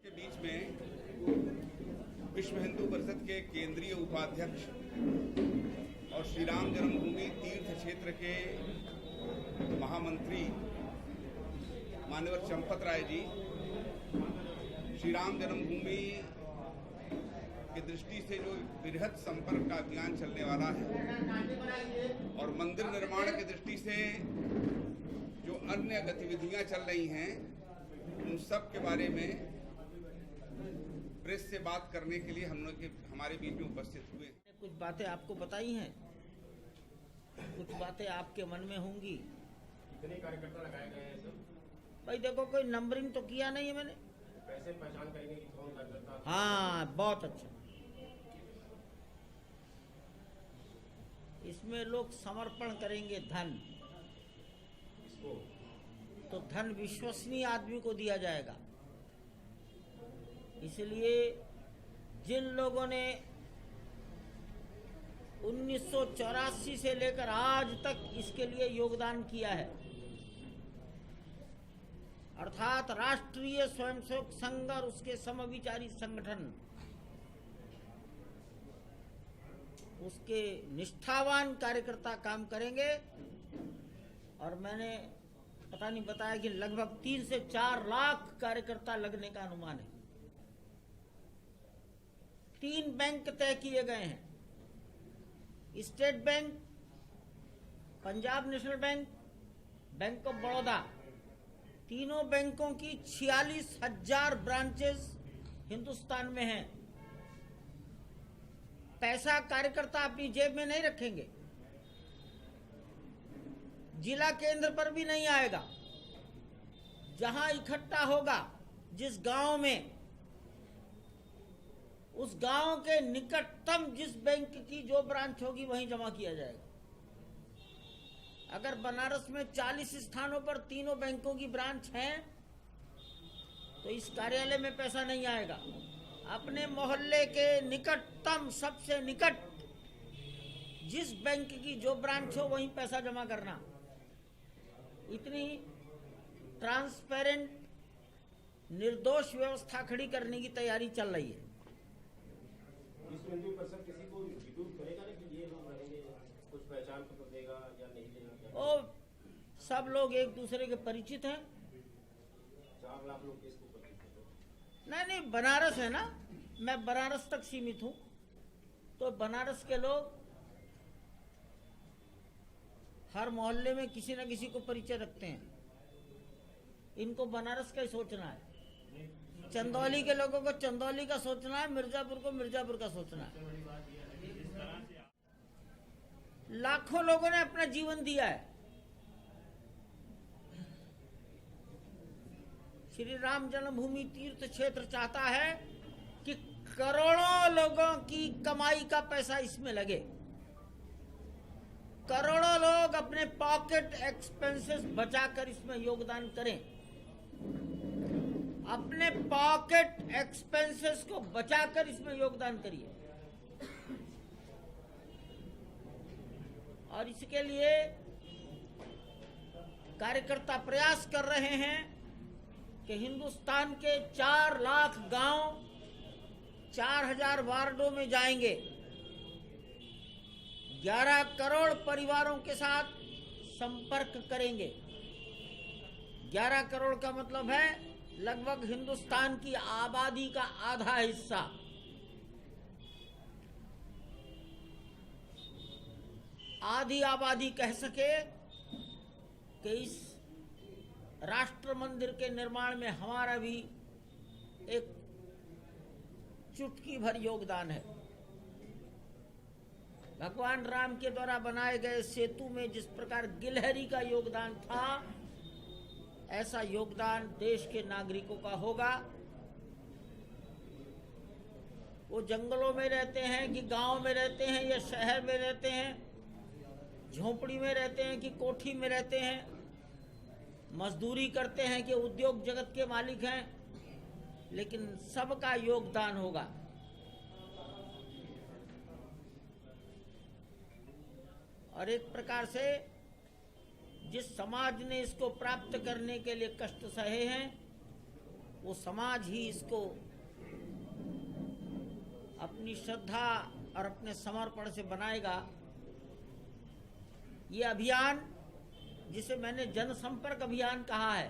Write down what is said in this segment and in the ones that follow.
के बीच में विश्व हिंदू परिषद के केंद्रीय उपाध्यक्ष और श्री राम जन्मभूमि तीर्थ क्षेत्र के महामंत्री माननीय चंपत राय जी श्री राम जन्मभूमि की दृष्टि से जो बृहद संपर्क का अभियान चलने वाला है और मंदिर निर्माण की दृष्टि से जो अन्य गतिविधियां चल रही हैं उन सब के बारे में प्रेस से बात करने के लिए हम लोग हमारे बीच में उपस्थित हुए। कुछ बातें आपको बताई हैं, कुछ बातें आपके मन में होंगी। कितने कार्यकर्ता लगाए गए हैं सर? भाई देखो, कोई नंबरिंग तो किया नहीं है मैंने। कैसे पहचान करेंगे कि कौन कार्यकर्ता? हाँ, बहुत अच्छा। इसमें लोग समर्पण करेंगे धन, इसको तो धन विश्वसनीय आदमी को दिया जाएगा। इसलिए जिन लोगों ने 1984 से लेकर आज तक इसके लिए योगदान किया है, अर्थात राष्ट्रीय स्वयंसेवक संघ और उसके समविचारी संगठन, उसके निष्ठावान कार्यकर्ता काम करेंगे। और मैंने पता नहीं बताया कि लगभग 3 से 4 लाख कार्यकर्ता लगने का अनुमान है। 3 बैंक तय किए गए हैं, state bank, Punjab national bank, bank of Baroda. तीनों बैंकों की 46,000 ब्रांचेस हिंदुस्तान में हैं। पैसा कार्यकर्ता अपनी जेब में नहीं रखेंगे, जिला केंद्र पर भी नहीं आएगा। जहां इकट्ठा होगा, जिस गांव में, उस गांव के निकटतम जिस बैंक की जो ब्रांच होगी वहीं जमा किया जाएगा। अगर बनारस में 40 स्थानों पर तीनों बैंकों की ब्रांच हैं तो इस कार्यालय में पैसा नहीं आएगा। अपने मोहल्ले के निकटतम, सबसे निकट जिस बैंक की जो ब्रांच हो वहीं पैसा जमा करना। इतनी ट्रांसपेरेंट, निर्दोष व्यवस्था खड़ी करने की तैयारी चल रही है। विश्व हिंदू परिषद किसी को विद्युत करेगा नहीं कि ये लोग रहेंगे, कुछ पहचान पत्र देगा या नहीं देगा? ओ, सब लोग एक दूसरे के परिचित हैं। 4 लाख लोग किसको परिचित हैं? नहीं, बनारस है ना, मैं बनारस तक सीमित हूं, तो बनारस के लोग हर मोहल्ले में किसी न किसी को परिचय रखते हैं। इनको बनारस का ही सोचना है, चंदौली के लोगों को चंदौली का सोचना है, मिर्जापुर को मिर्जापुर का सोचना है। लाखों लोगों ने अपना जीवन दिया है। श्री राम जन्मभूमि तीर्थ क्षेत्र चाहता है कि करोड़ों लोगों की कमाई का पैसा इसमें लगे। करोड़ों लोग अपने पॉकेट एक्सपेंसेस बचाकर इसमें योगदान करें। अपने पॉकेट एक्सपेंसेस को बचाकर इसमें योगदान करिए। और इसके लिए कार्यकर्ता प्रयास कर रहे हैं कि हिंदुस्तान के 4 लाख गांव, 4000 वार्डों में जाएंगे। 11 करोड़ परिवारों के साथ संपर्क करेंगे। 11 करोड़ का मतलब है लगभग हिंदुस्तान की आबादी का आधा हिस्सा। आधी आबादी कह सके कि इस राष्ट्र मंदिर के निर्माण में हमारा भी एक चुटकी भर योगदान है। भगवान राम के द्वारा बनाए गए सेतु में जिस प्रकार गिलहरी का योगदान था, ऐसा योगदान देश के नागरिकों का होगा। वो जंगलों में रहते हैं कि गांव में रहते हैं या शहर में रहते हैं, झोपड़ी में रहते हैं कि कोठी में रहते हैं, मजदूरी करते हैं कि उद्योग जगत के मालिक हैं, लेकिन सबका योगदान होगा। और एक प्रकार से जिस समाज ने इसको प्राप्त करने के लिए कष्ट सहे हैं, वो समाज ही इसको अपनी श्रद्धा और अपने समर्पण से बनाएगा। ये अभियान, जिसे मैंने जनसंपर्क अभियान कहा है,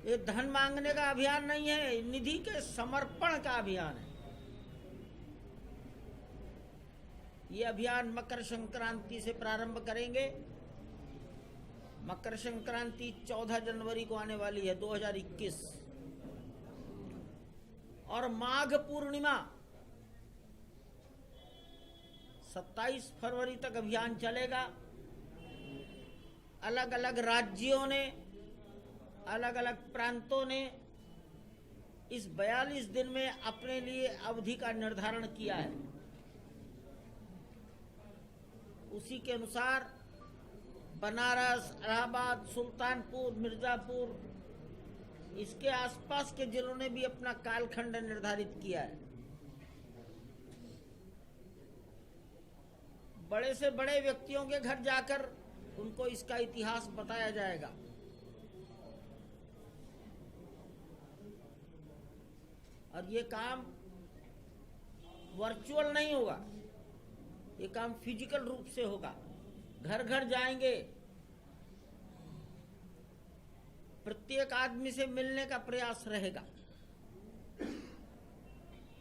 ये धन मांगने का अभियान नहीं है, निधि के समर्पण का अभियान है। ये अभियान मकर संक्रांति से प्रारंभ करेंगे। मकर संक्रांति 14 जनवरी को आने वाली है 2021, और माघ पूर्णिमा 27 फरवरी तक अभियान चलेगा। अलग अलग राज्यों ने, अलग अलग प्रांतों ने इस 42 दिन में अपने लिए अवधि का निर्धारण किया है। उसी के अनुसार बनारस, इलाहाबाद, सुल्तानपुर, मिर्जापुर, इसके आसपास के जिलों ने भी अपना कालखंड निर्धारित किया है। बड़े से बड़े व्यक्तियों के घर जाकर उनको इसका इतिहास बताया जाएगा। और ये काम वर्चुअल नहीं होगा, ये काम फिजिकल रूप से होगा। घर घर जाएंगे, प्रत्येक आदमी से मिलने का प्रयास रहेगा।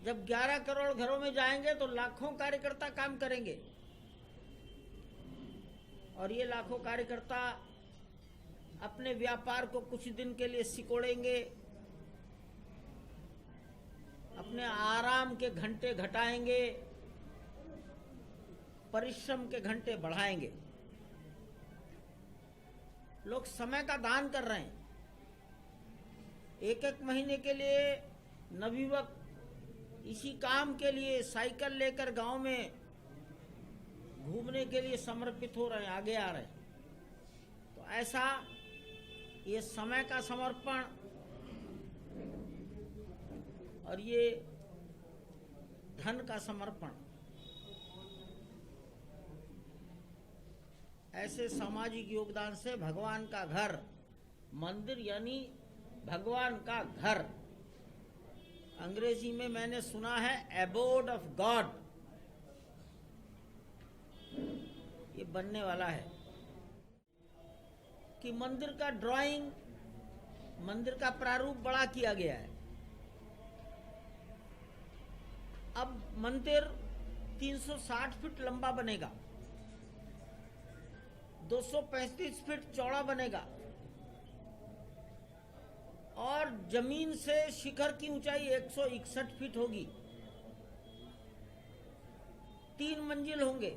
जब 11 करोड़ घरों में जाएंगे तो लाखों कार्यकर्ता काम करेंगे, और ये लाखों कार्यकर्ता अपने व्यापार को कुछ दिन के लिए सिकोड़ेंगे, अपने आराम के घंटे घटाएंगे, परिश्रम के घंटे बढ़ाएंगे। लोग समय का दान कर रहे हैं। एक एक महीने के लिए नवयुवक इसी काम के लिए साइकिल लेकर गांव में घूमने के लिए समर्पित हो रहे हैं, आगे आ रहे हैं। तो ऐसा ये समय का समर्पण और ये धन का समर्पण, ऐसे सामाजिक योगदान से भगवान का घर, मंदिर यानी भगवान का घर, अंग्रेजी में मैंने सुना है एबोर्ड ऑफ गॉड, ये बनने वाला है। कि मंदिर का ड्राइंग, मंदिर का प्रारूप बड़ा किया गया है। अब मंदिर 360 फीट लंबा बनेगा, 235 फीट चौड़ा बनेगा, और जमीन से शिखर की ऊंचाई 161 फीट होगी। 3 मंजिल होंगे।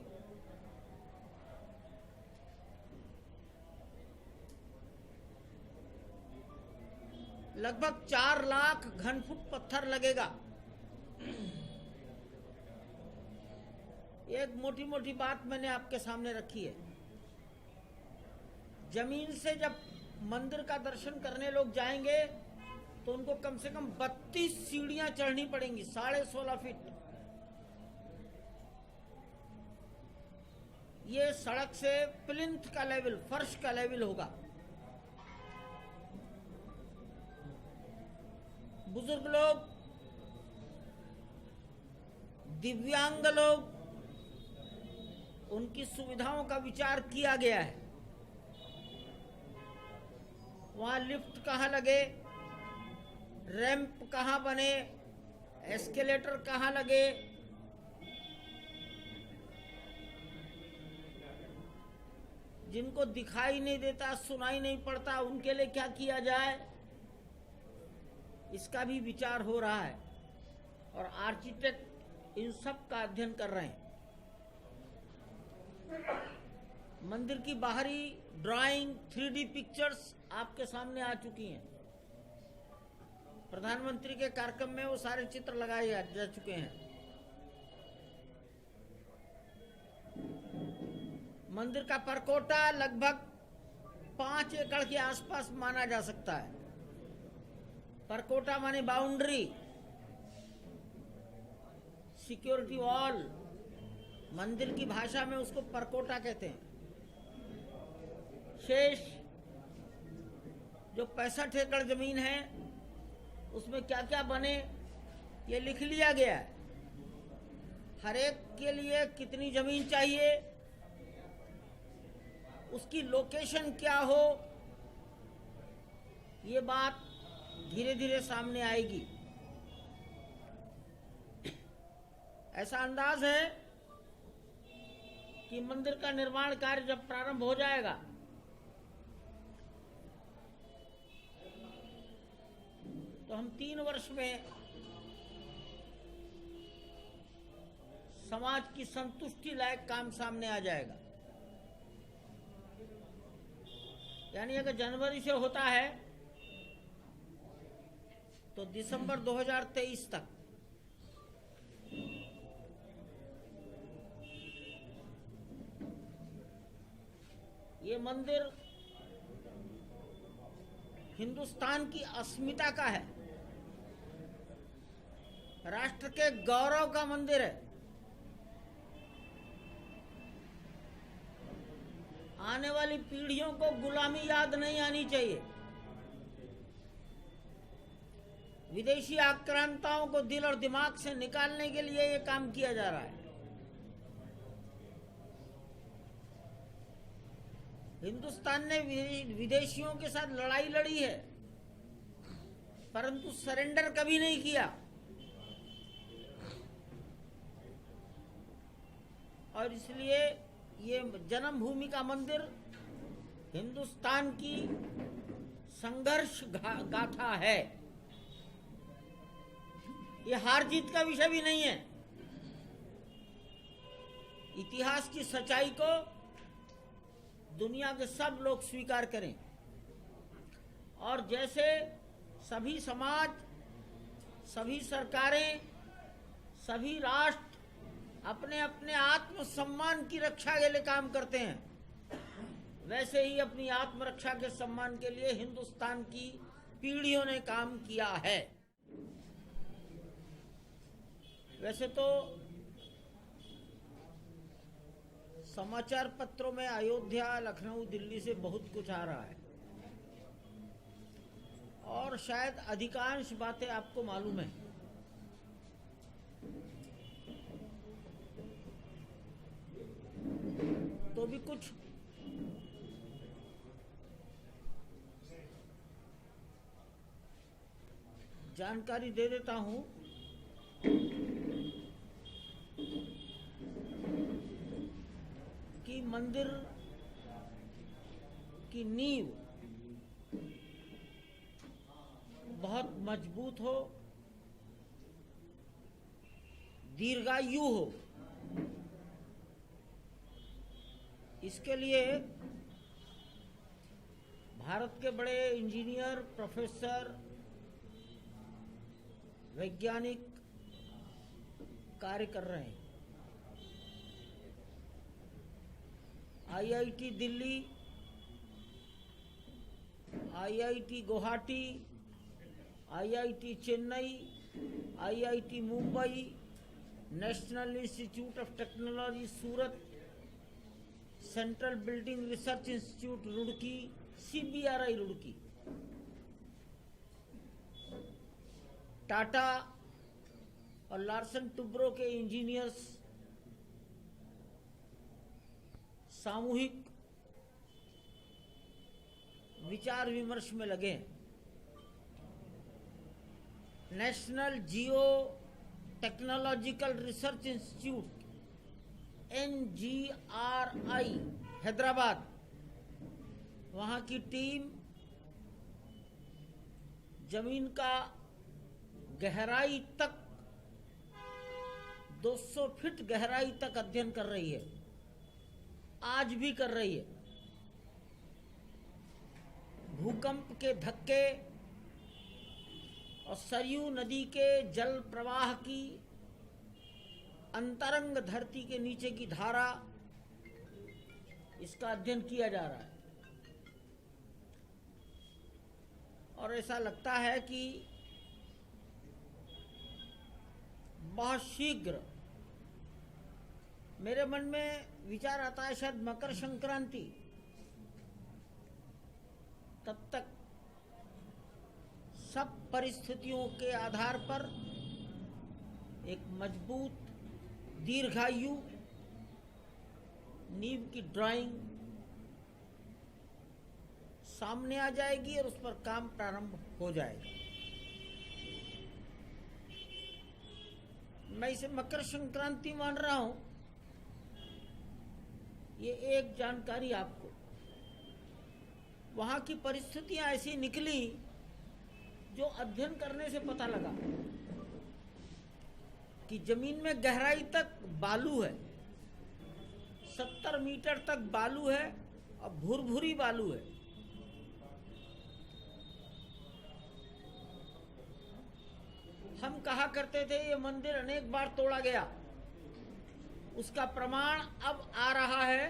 लगभग 4 लाख घन फुट पत्थर लगेगा। एक मोटी मोटी बात मैंने आपके सामने रखी है। जमीन से जब मंदिर का दर्शन करने लोग जाएंगे तो उनको कम से कम 32 सीढ़ियां चढ़नी पड़ेंगी, 16.5 फीट। ये सड़क से प्लिंथ का लेवल, फर्श का लेवल होगा। बुजुर्ग लोग, दिव्यांग लोग, उनकी सुविधाओं का विचार किया गया है। वहां लिफ्ट कहाँ लगे, रैंप कहाँ बने, एस्केलेटर कहाँ लगे, जिनको दिखाई नहीं देता, सुनाई नहीं पड़ता, उनके लिए क्या किया जाए, इसका भी विचार हो रहा है। और आर्किटेक्ट इन सब का अध्ययन कर रहे हैं। मंदिर की बाहरी ड्राइंग, 3D पिक्चर्स आपके सामने आ चुकी हैं। प्रधानमंत्री के कार्यक्रम में वो सारे चित्र लगाए जा चुके हैं। मंदिर का परकोटा लगभग 5 एकड़ के आसपास माना जा सकता है। परकोटा माने बाउंड्री, सिक्योरिटी वॉल, मंदिर की भाषा में उसको परकोटा कहते हैं। शेष जो 65 एकड़ जमीन है उसमें क्या क्या बने ये लिख लिया गया है। हर एक के लिए कितनी जमीन चाहिए, उसकी लोकेशन क्या हो, ये बात धीरे धीरे सामने आएगी। ऐसा अंदाज है कि मंदिर का निर्माण कार्य जब प्रारंभ हो जाएगा तो हम 3 वर्ष में समाज की संतुष्टि लायक काम सामने आ जाएगा। यानी अगर जनवरी से होता है तो दिसंबर 2023 तक ये मंदिर हिंदुस्तान की अस्मिता का है, राष्ट्र के गौरव का मंदिर है। आने वाली पीढ़ियों को गुलामी याद नहीं आनी चाहिए। विदेशी आक्रांताओं को दिल और दिमाग से निकालने के लिए ये काम किया जा रहा है। हिंदुस्तान ने विदेशियों के साथ लड़ाई लड़ी है, परंतु सरेंडर कभी नहीं किया। और इसलिए ये जन्मभूमि का मंदिर हिंदुस्तान की संघर्ष गाथा है। ये हार जीत का विषय भी नहीं है। इतिहास की सच्चाई को दुनिया के सब लोग स्वीकार करें और जैसे सभी समाज, सभी सरकारें, सभी राष्ट्र अपने अपने आत्मसम्मान की रक्षा के लिए काम करते हैं, वैसे ही अपनी आत्मरक्षा के सम्मान के लिए हिंदुस्तान की पीढ़ियों ने काम किया है। वैसे तो समाचार पत्रों में अयोध्या, लखनऊ, दिल्ली से बहुत कुछ आ रहा है और शायद अधिकांश बातें आपको मालूम है। तो भी कुछ जानकारी दे देता हूं कि मंदिर की नींव बहुत मजबूत हो, दीर्घायु हो। इसके लिए भारत के बड़े इंजीनियर, प्रोफेसर, वैज्ञानिक कार्य कर रहे हैं। IIT Delhi, IIT Guwahati, IIT Chennai, IIT Mumbai, national institute of technology Surat, central building research institute Roorkee, CBRI Roorkee, Tata और लार्सन टुब्रो के इंजीनियर्स सामूहिक विचार विमर्श में लगे हैं। नेशनल जियो technological research institute NGRI Hyderabad, वहाँ की टीम जमीन का गहराई तक 200 फीट गहराई तक अध्ययन कर रही है, आज भी कर रही है। भूकंप के धक्के और सरयू नदी के जल प्रवाह की अंतरंग धरती के नीचे की धारा, इसका अध्ययन किया जा रहा है। और ऐसा लगता है कि बहुत शीघ्र, मेरे मन में विचार आता है शायद मकर संक्रांति तब तक सब परिस्थितियों के आधार पर एक मजबूत दीर्घायु नींव की ड्राइंग सामने आ जाएगी और उस पर काम प्रारंभ हो जाएगा। मैं इसे मकर संक्रांति मान रहा हूं। ये एक जानकारी आपको, वहां की परिस्थितियां ऐसी निकली जो अध्ययन करने से पता लगा कि जमीन में गहराई तक बालू है, 70 मीटर तक बालू है और भुरभुरी बालू है। हम कहा करते थे ये मंदिर अनेक बार तोड़ा गया, उसका प्रमाण अब आ रहा है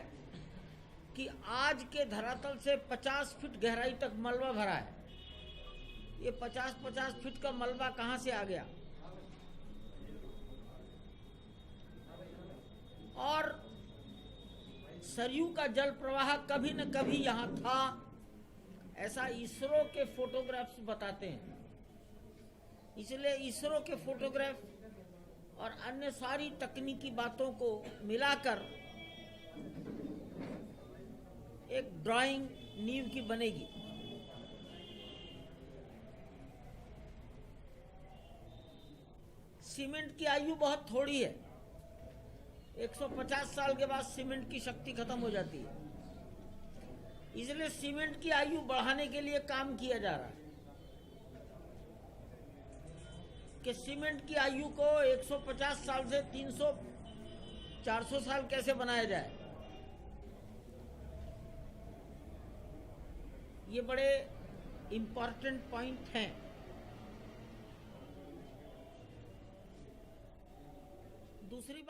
कि आज के धरातल से 50 फीट गहराई तक मलबा भरा है। ये 50-50 फीट का मलबा कहां से आ गया? और सरयू का जल प्रवाह कभी न कभी यहां था, ऐसा इसरो के फोटोग्राफ्स बताते हैं। इसलिए इसरो के फोटोग्राफ और अन्य सारी तकनीकी बातों को मिलाकर एक ड्राइंग नींव की बनेगी। सीमेंट की आयु बहुत थोड़ी है, 150 साल के बाद सीमेंट की शक्ति खत्म हो जाती है। इसलिए सीमेंट की आयु बढ़ाने के लिए काम किया जा रहा है कि सीमेंट की आयु को 150 साल से 300-400 साल कैसे बनाया जाए। ये बड़े इंपॉर्टेंट पॉइंट हैं। दूसरी बात